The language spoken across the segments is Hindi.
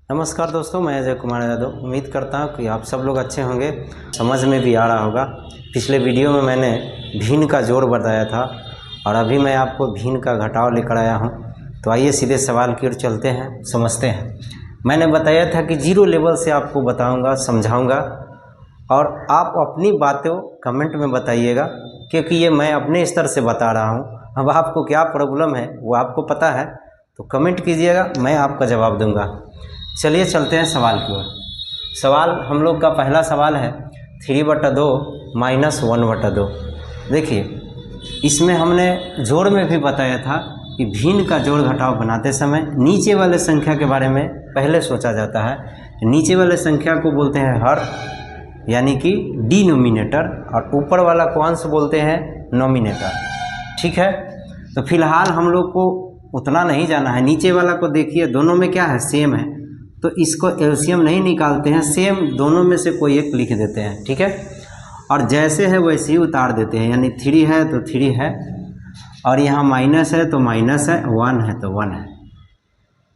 नमस्कार दोस्तों, मैं अजय कुमार यादव। उम्मीद करता हूँ कि आप सब लोग अच्छे होंगे। समझ में भी आ रहा होगा। पिछले वीडियो में मैंने भिन्न का जोड़ बताया था और अभी मैं आपको भिन्न का घटाव लेकर आया हूँ। तो आइए सीधे सवाल की ओर चलते हैं, समझते हैं। मैंने बताया था कि जीरो लेवल से आपको बताऊँगा, समझाऊँगा और आप अपनी बातों कमेंट में बताइएगा, क्योंकि ये मैं अपने स्तर से बता रहा हूँ। अब आपको क्या प्रॉब्लम है वो आपको पता है, तो कमेंट कीजिएगा, मैं आपका जवाब दूँगा। चलिए चलते हैं सवाल की ओर। सवाल हम लोग का पहला सवाल है 3/2 - 1/2। देखिए, इसमें हमने जोड़ में भी बताया था कि भिन्न का जोड़ घटाव बनाते समय नीचे वाले संख्या के बारे में पहले सोचा जाता है। नीचे वाले संख्या को बोलते हैं हर, यानी कि डिनोमिनेटर, और ऊपर वाला को अंश बोलते हैं नोमिनेटर। ठीक है, तो फिलहाल हम लोग को उतना नहीं जाना है। नीचे वाला को देखिए, दोनों में क्या है, सेम है, तो इसको एलसीएम नहीं निकालते हैं, सेम दोनों में से कोई एक लिख देते हैं। ठीक है, और जैसे है वैसे ही उतार देते हैं, यानी 3 है तो 3 है, और यहाँ माइनस है तो माइनस है, 1 है तो 1 है।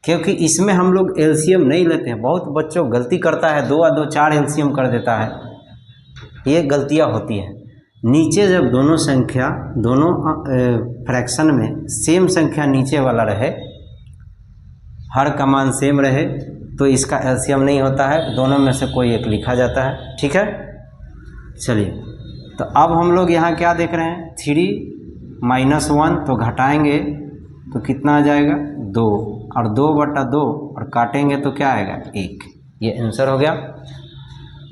क्योंकि इसमें हम लोग एलसीएम नहीं लेते हैं। बहुत बच्चों गलती करता है, 2 और 2 4 एलसीएम कर देता है। ये गलतियाँ होती हैं। नीचे जब दोनों संख्या, दोनों फ्रैक्शन में सेम संख्या नीचे वाला रहे, हर का मान सेम रहे, तो इसका एलसीएम नहीं होता है, दोनों में से कोई एक लिखा जाता है। ठीक है, चलिए, तो अब हम लोग यहाँ क्या देख रहे हैं, 3 - 1, तो घटाएंगे तो कितना आ जाएगा, 2, और 2/2, और काटेंगे तो क्या आएगा, 1। ये आंसर हो गया।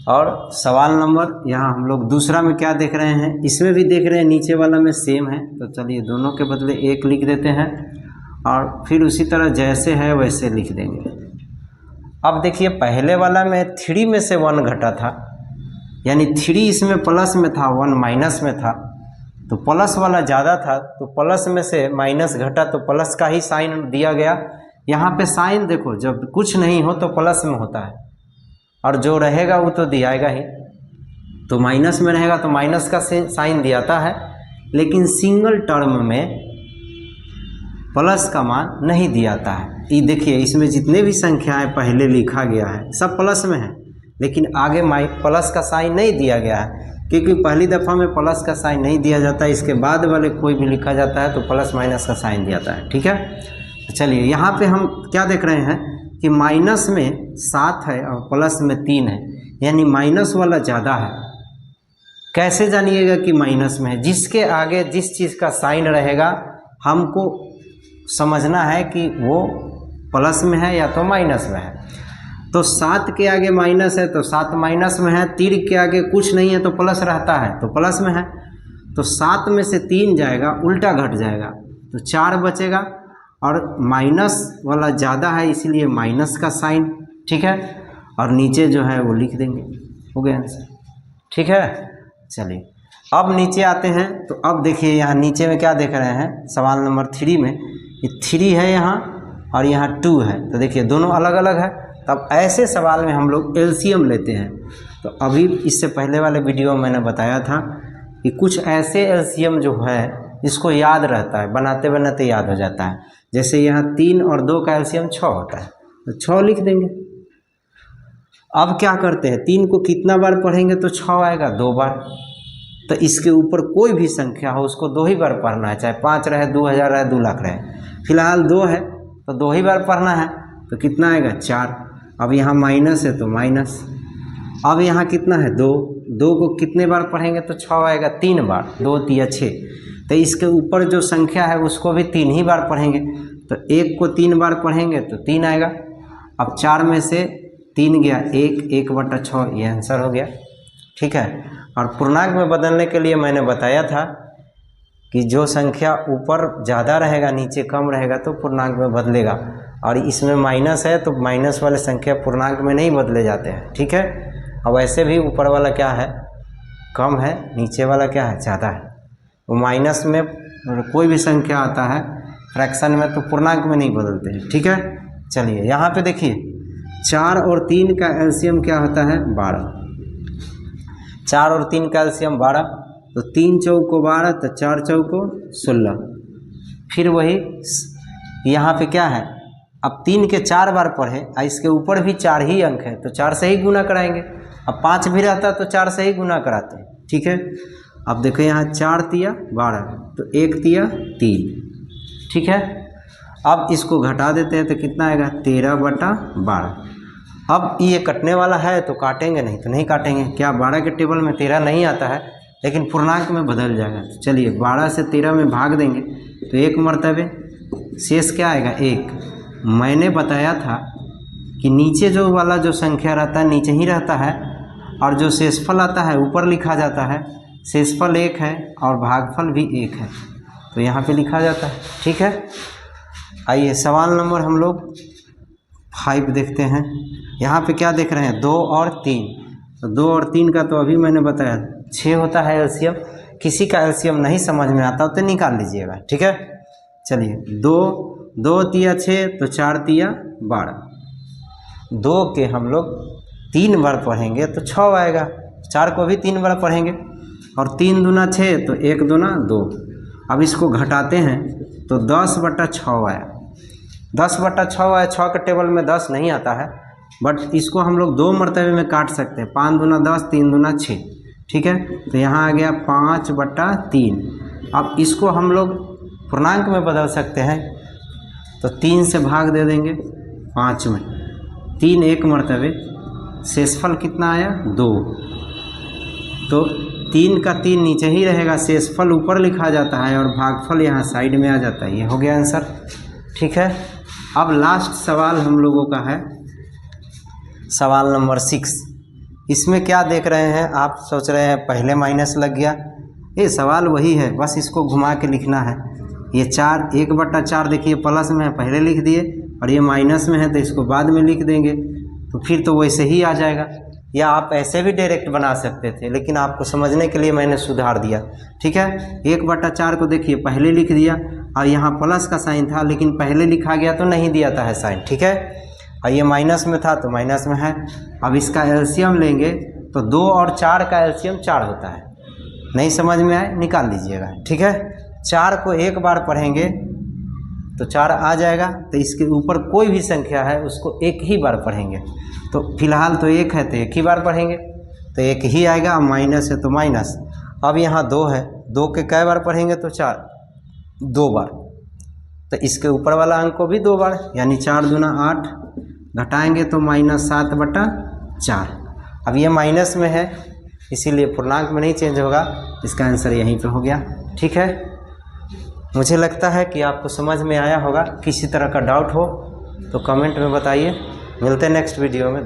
और सवाल नंबर यहाँ हम लोग दूसरा में क्या देख रहे हैं, इसमें भी देख रहे हैं नीचे वाला में सेम है, तो चलिए दोनों के बदले 1 लिख देते हैं, और फिर उसी तरह जैसे है वैसे लिख देंगे। अब देखिए, पहले वाला में 3 में से 1 घटा था, यानी 3 इसमें प्लस में था, 1 माइनस में था, तो प्लस वाला ज़्यादा था, तो प्लस में से माइनस घटा तो प्लस का ही साइन दिया गया। यहाँ पे साइन देखो, जब कुछ नहीं हो तो प्लस में होता है, और जो रहेगा वो तो दियाएगा ही। तो माइनस में रहेगा तो माइनस का साइन दियाता है, लेकिन सिंगल टर्म में प्लस का मान नहीं दियाता है। ये देखिए, इसमें जितने भी संख्याएं पहले लिखा गया है सब प्लस में है, लेकिन आगे प्लस का साइन नहीं दिया गया है, क्योंकि पहली दफ़ा में प्लस का साइन नहीं दिया जाता है। इसके बाद वाले कोई भी लिखा जाता है तो प्लस माइनस का साइन दियाता है। ठीक है, तो चलिए यहाँ पे हम क्या देख रहे हैं कि माइनस में 7 है और प्लस में 3 है, यानी माइनस वाला ज़्यादा है। कैसे जानिएगा कि माइनस में है, जिसके आगे जिस चीज़ का साइन रहेगा हमको समझना है कि वो प्लस में है या तो माइनस में है। तो 7 के आगे माइनस है तो 7 माइनस में है, 3 के आगे कुछ नहीं है तो प्लस रहता है, तो प्लस में है। तो 7 में से 3 जाएगा, उल्टा घट जाएगा, तो 4 बचेगा, और माइनस वाला ज़्यादा है इसलिए माइनस का साइन। ठीक है, और नीचे जो है वो लिख देंगे, हो गया आंसर। ठीक है, चलिए अब नीचे आते हैं। तो अब देखिए, यहाँ नीचे में क्या देख रहे हैं, सवाल नंबर 3 में ये 3 है यहाँ, और यहाँ 2 है, तो देखिए दोनों अलग अलग है। तब ऐसे सवाल में हम लोग एलसीएम लेते हैं। तो अभी इससे पहले वाले वीडियो में मैंने बताया था कि कुछ ऐसे एलसीएम जो है इसको याद रहता है, बनाते बनाते याद हो जाता है। जैसे यहाँ 3 और 2 का एलसीएम 6 होता है, तो 6 लिख देंगे। अब क्या करते हैं, 3 को कितना बार पढ़ेंगे तो 6 आएगा, 2 बार। तो इसके ऊपर कोई भी संख्या हो उसको 2 ही बार पढ़ना है, चाहे 5 रहे, 2000 रहे, 2 लाख रहे। फिलहाल 2 है तो 2 ही बार पढ़ना है, तो कितना आएगा, 4। अब यहाँ माइनस है तो माइनस। अब यहाँ कितना है, 2। 2 को कितने बार पढ़ेंगे तो 6 आएगा, 3 बार, 2 तिया 6। तो इसके ऊपर जो संख्या है उसको भी 3 ही बार पढ़ेंगे, तो 1 को 3 बार पढ़ेंगे तो 3 आएगा। अब 4 में से 3 गया, 1, 1/6, ये आंसर हो गया। ठीक है, और पूर्णांक में बदलने के लिए मैंने बताया था कि जो संख्या ऊपर ज़्यादा रहेगा नीचे कम रहेगा तो पूर्णांक में बदलेगा, और इसमें माइनस है तो माइनस वाले संख्या पूर्णांक में नहीं बदले जाते हैं। ठीक है, अब ऐसे भी ऊपर वाला क्या है, कम है, नीचे वाला क्या है, ज़्यादा है। वो माइनस में कोई भी संख्या आता है फ्रैक्शन में तो पूर्णांक में नहीं बदलते हैं। ठीक है, चलिए यहाँ पे देखिए, 4 और 3 का एलसीएम क्या होता है, 12। 4 और 3 का एलसीएम 12, तो 3 चौको 12, तो 4 चौको 16। फिर वही यहाँ पे क्या है, अब 3 के 4 बार पढ़े और इसके ऊपर भी 4 ही अंक है तो 4 से ही गुना कराएंगे। अब 5 भी रहता तो 4 से ही गुना कराते हैं, ठीक है। अब देखो यहाँ 4 तिया 12 तो 1 तिया 3, ठीक है। अब इसको घटा देते हैं तो कितना आएगा 13/12। अब ये कटने वाला है तो काटेंगे, नहीं तो नहीं काटेंगे। क्या 12 के टेबल में 13 नहीं आता है, लेकिन पूर्णांक में बदल जाएगा। तो चलिए 12 से 13 में भाग देंगे तो 1 मरतबे, शेष क्या आएगा 1। मैंने बताया था कि नीचे जो वाला जो संख्या रहता है नीचे ही रहता है और जो शेषफल आता है ऊपर लिखा जाता है। शेषफल 1 है और भागफल भी 1 है तो यहाँ पे लिखा जाता है, ठीक है। आइए सवाल नंबर हम लोग 5 देखते हैं। यहाँ पे क्या देख रहे हैं 2 और 3। तो 2 और 3 का तो अभी मैंने बताया 6 होता है एलसीएम। किसी का एलसीएम नहीं समझ में आता तो निकाल लीजिएगा, ठीक है। चलिए 2 तिया 6 तो 4 तिया 12। 2 के हम लोग 3 बार पढ़ेंगे तो 6 आएगा। 4 को भी 3 बार पढ़ेंगे और 3 दूना 6 तो 1 दूना 2। अब इसको घटाते हैं तो 10/6 आया। 10/6 आया। 6 के टेबल में 10 नहीं आता है, बट इसको हम लोग 2 मरतबे में काट सकते हैं। 5 दूना 10, 3 दूना 6, ठीक है। तो यहाँ आ गया 5/3। अब इसको हम लोग पूर्णांक में बदल सकते हैं तो 3 से भाग दे देंगे 5 में। 3 1 मरतबे, शेषफल कितना आया 2। तो 3 का 3 नीचे ही रहेगा, शेषफल ऊपर लिखा जाता है और भागफल यहाँ साइड में आ जाता है। ये हो गया आंसर, ठीक है। अब लास्ट सवाल हम लोगों का है सवाल नंबर 6। इसमें क्या देख रहे हैं आप, सोच रहे हैं पहले माइनस लग गया। ये सवाल वही है, बस इसको घुमा के लिखना है। ये 4 1/4 देखिए प्लस में है, पहले लिख दिए, और ये माइनस में है तो इसको बाद में लिख देंगे तो फिर तो वैसे ही आ जाएगा। या आप ऐसे भी डायरेक्ट बना सकते थे, लेकिन आपको समझने के लिए मैंने सुधार दिया, ठीक है। 1/4 को देखिए पहले लिख दिया और यहाँ प्लस का साइन था, लेकिन पहले लिखा गया तो नहीं दिया था है साइन, ठीक है। और ये माइनस में था तो माइनस में है। अब इसका एलसीएम लेंगे तो 2 और 4 का एलसीएम 4 होता है। नहीं समझ में आए निकाल लीजिएगा, ठीक है। 4 को 1 बार पढ़ेंगे तो 4 आ जाएगा। तो इसके ऊपर कोई भी संख्या है उसको 1 ही बार पढ़ेंगे। तो फिलहाल तो 1 है तो 1 ही बार पढ़ेंगे तो 1 ही आएगा। अब माइनस है तो माइनस। अब यहाँ 2 है, 2 के कई बार पढ़ेंगे तो 4, 2 बार। तो इसके ऊपर वाला अंक को भी 2 बार, यानी 4 दूना 8, घटाएंगे तो -7/4। अब ये माइनस में है इसीलिए पूर्णांक में नहीं चेंज होगा। इसका आंसर यहीं पे हो गया, ठीक है। मुझे लगता है कि आपको समझ में आया होगा। किसी तरह का डाउट हो तो कमेंट में बताइए। मिलते हैं नेक्स्ट वीडियो में।